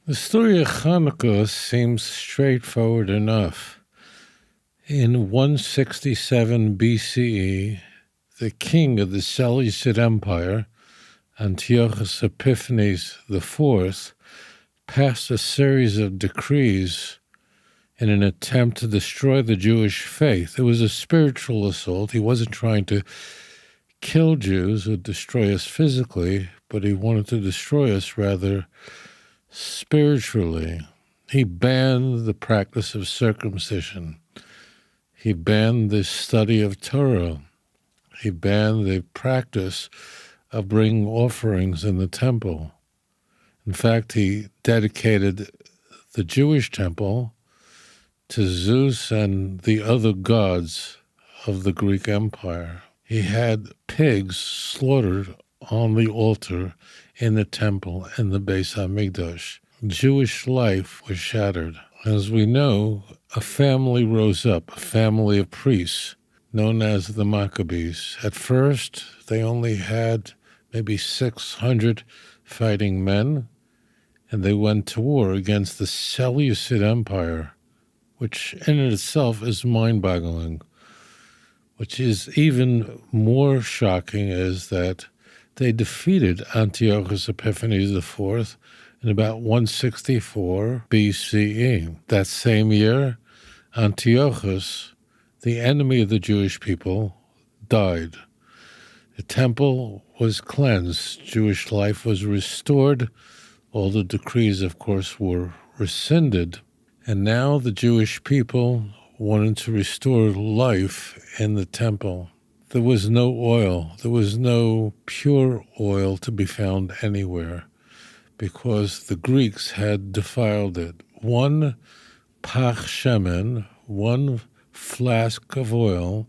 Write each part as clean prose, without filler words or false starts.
The story of Hanukkah seems straightforward enough. In 167 BCE, the king of the Seleucid Empire, Antiochus Epiphanes IV, passed a series of decrees in an attempt to destroy the Jewish faith. It was a spiritual assault. He wasn't trying to kill Jews or destroy us physically, but he wanted to destroy us rather spiritually. He banned the practice of circumcision. He banned the study of Torah. He banned the practice of bringing offerings in the temple. In fact, he dedicated the Jewish temple to Zeus and the other gods of the Greek Empire. He had pigs slaughtered on the altar in the temple in the Beis HaMikdash. Jewish life was shattered. As we know, a family rose up, a family of priests known as the Maccabees. At first, they only had maybe 600 fighting men, and they went to war against the Seleucid Empire, which in itself is mind-boggling. Which is even more shocking is that they defeated Antiochus Epiphanes IV in about 164 BCE. That same year, Antiochus, the enemy of the Jewish people, died. The temple was cleansed. Jewish life was restored. All the decrees, of course, were rescinded. And now the Jewish people wanted to restore life in the temple. There was no oil. There was no pure oil to be found anywhere because the Greeks had defiled it. One pach shemen, one flask of oil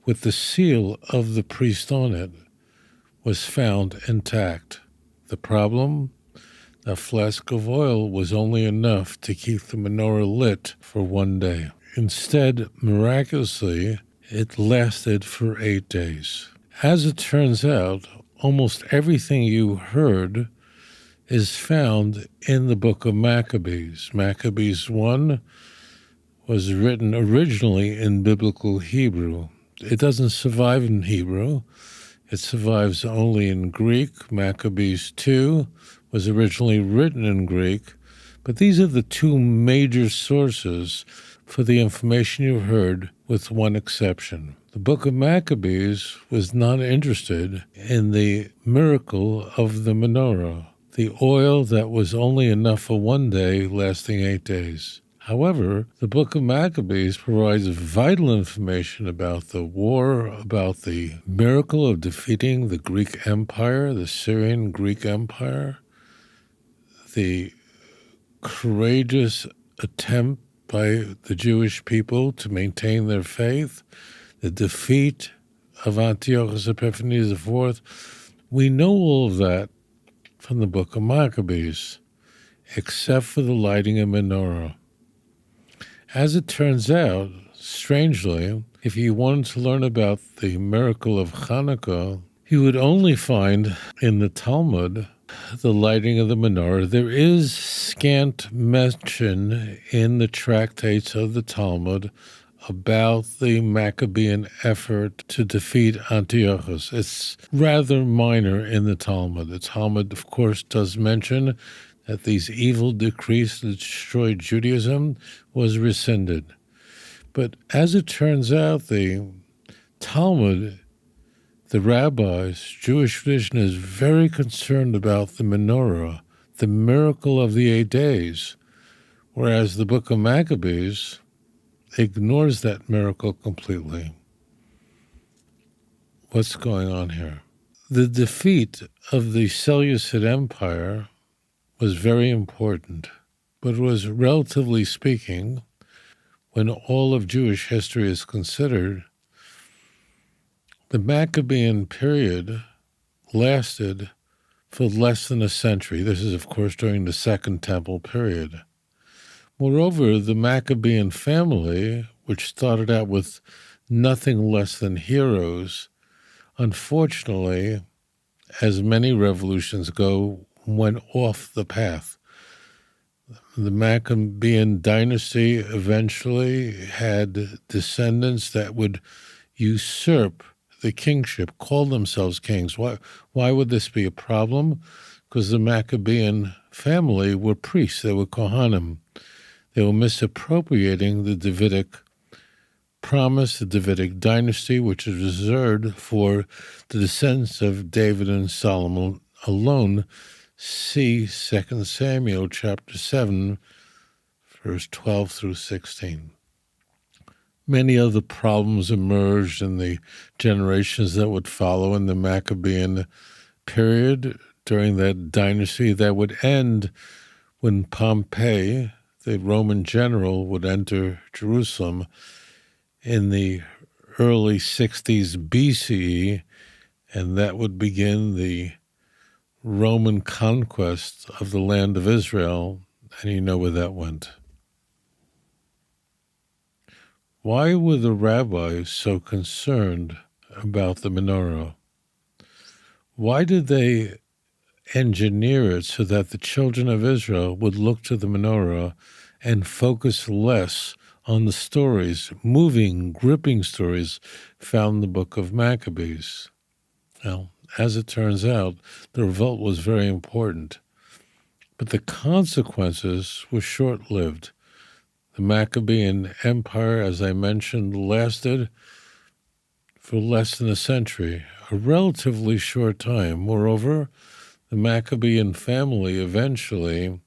with the seal of the priest on it, was found intact. The problem? A flask of oil was only enough to keep the menorah lit for one day. Instead, miraculously, it lasted for 8 days. As it turns out, almost everything you heard is found in the book of Maccabees. Maccabees 1 was written originally in biblical Hebrew. It doesn't survive in Hebrew. It survives only in Greek. Maccabees 2 was originally written in Greek. But these are the two major sources for the information you heard, with one exception. The book of Maccabees was not interested in the miracle of the menorah, the oil that was only enough for one day, lasting 8 days. However, the book of Maccabees provides vital information about the war, about the miracle of defeating the Greek Empire, the Syrian Greek Empire, the courageous attempt by the Jewish people to maintain their faith, the defeat of Antiochus Epiphanes IV. We know all of that from the book of Maccabees, except for the lighting of menorah. As it turns out, strangely, if you wanted to learn about the miracle of Hanukkah, you would only find in the Talmud the lighting of the menorah. There is scant mention in the tractates of the Talmud about the Maccabean effort to defeat Antiochus. It's rather minor in the Talmud. The Talmud, of course, does mention that these evil decrees that destroyed Judaism was rescinded. But as it turns out, the Talmud, the rabbis, Jewish tradition is very concerned about the menorah, the miracle of the 8 days, whereas the book of Maccabees ignores that miracle completely. What's going on here? The defeat of the Seleucid Empire was very important, but it was, relatively speaking, when all of Jewish history is considered, the Maccabean period lasted for less than a century. This is, of course, during the Second Temple period. Moreover, the Maccabean family, which started out with nothing less than heroes, unfortunately, as many revolutions go, went off the path. The Maccabean dynasty eventually had descendants that would usurp the kingship, call themselves kings. Why would this be a problem? Because the Maccabean family were priests. They were Kohanim. They were misappropriating the Davidic promise, the Davidic dynasty, which is reserved for the descendants of David and Solomon alone. See 2 Samuel chapter 7, verse 12 through 16. Many other problems emerged in the generations that would follow in the Maccabean period during that dynasty that would end when Pompey, the Roman general, would enter Jerusalem in the early 60s BCE, and that would begin the Roman conquest of the land of Israel, and you know where that went. Why were the rabbis so concerned about the menorah? Why did they engineer it so that the children of Israel would look to the menorah and focus less on the stories, moving, gripping stories found in the book of Maccabees? Well, as it turns out, the revolt was very important, but the consequences were short-lived. The Maccabean Empire, as I mentioned, lasted for less than a century, a relatively short time. Moreover, the Maccabean family eventually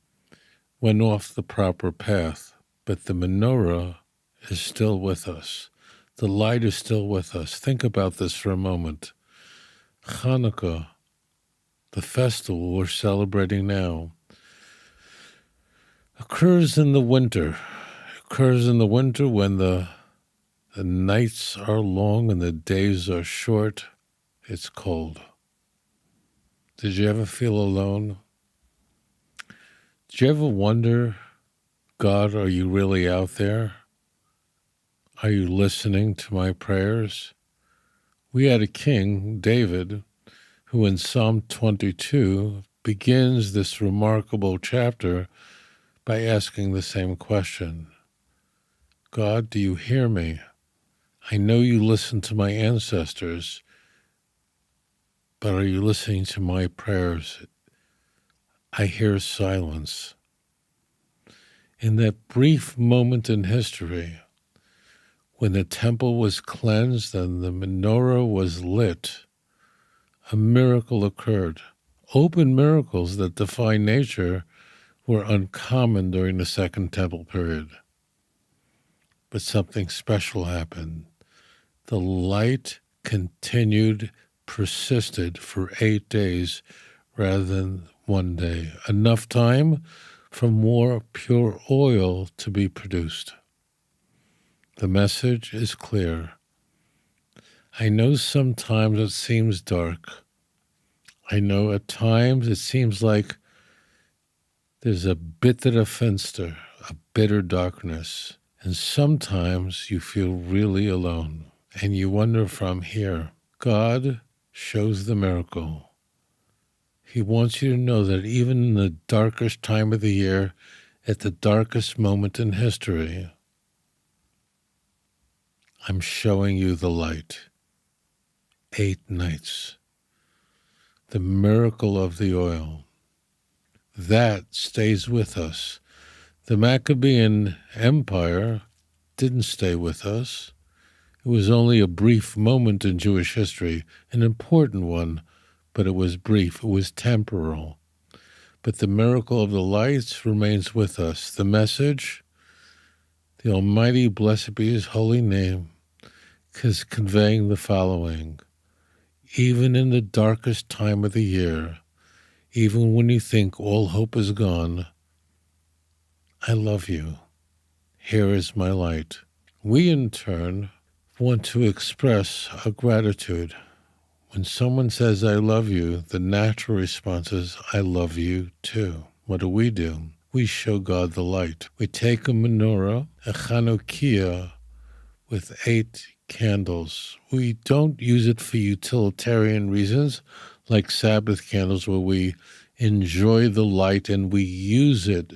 went off the proper path, but the menorah is still with us. The light is still with us. Think about this for a moment. Hanukkah, the festival we're celebrating now, occurs in the winter. Occurs in the winter when the nights are long and the days are short. It's cold. Did you ever feel alone? Did you ever wonder, God, are you really out there? Are you listening to my prayers? We had a king, David, who in Psalm 22 begins this remarkable chapter by asking the same question. God, do you hear me? I know you listened to my ancestors, but are you listening to my prayers? I hear silence. In that brief moment in history, when the temple was cleansed and the menorah was lit, a miracle occurred. Open miracles that defy nature were uncommon during the Second Temple period. But something special happened. The light continued, persisted for 8 days rather than one day. Enough time for more pure oil to be produced. The message is clear. I know sometimes it seems dark. I know at times it seems like there's a bitter fenster, a bitter darkness. And sometimes you feel really alone. And you wonder from here, God shows the miracle. He wants you to know that even in the darkest time of the year, at the darkest moment in history, I'm showing you the light. 8 nights. The miracle of the oil. That stays with us. The Maccabean Empire didn't stay with us. It was only a brief moment in Jewish history, an important one, but it was brief. It was temporal. But the miracle of the lights remains with us. The message, the Almighty, blessed be His holy name, is conveying the following. Even in the darkest time of the year, even when you think all hope is gone, I love you. Here is my light. We, in turn, want to express our gratitude. When someone says, I love you, the natural response is, I love you too. What do? We show God the light. We take a menorah, a Chanukiah, with 8 candles. We don't use it for utilitarian reasons, like Sabbath candles, where we enjoy the light and we use it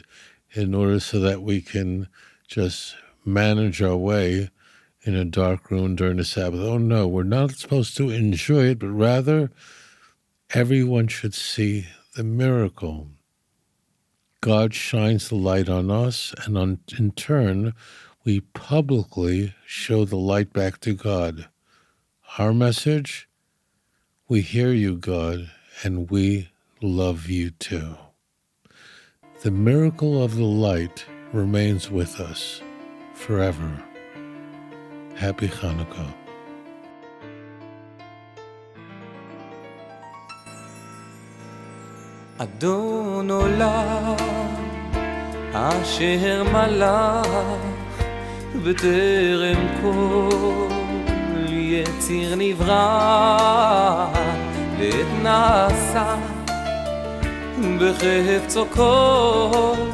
in order so that we can just manage our way in a dark room during the Sabbath. Oh no, we're not supposed to enjoy it, but rather everyone should see the miracle. God shines the light on us, and in turn, we publicly show the light back to God. Our message: we hear you, God, and we love you too. The miracle of the light remains with us forever. Happy Hanukkah. אדון עולם אשר מלך בטרם כל יציר נברא לעת נעשה בחפצו כל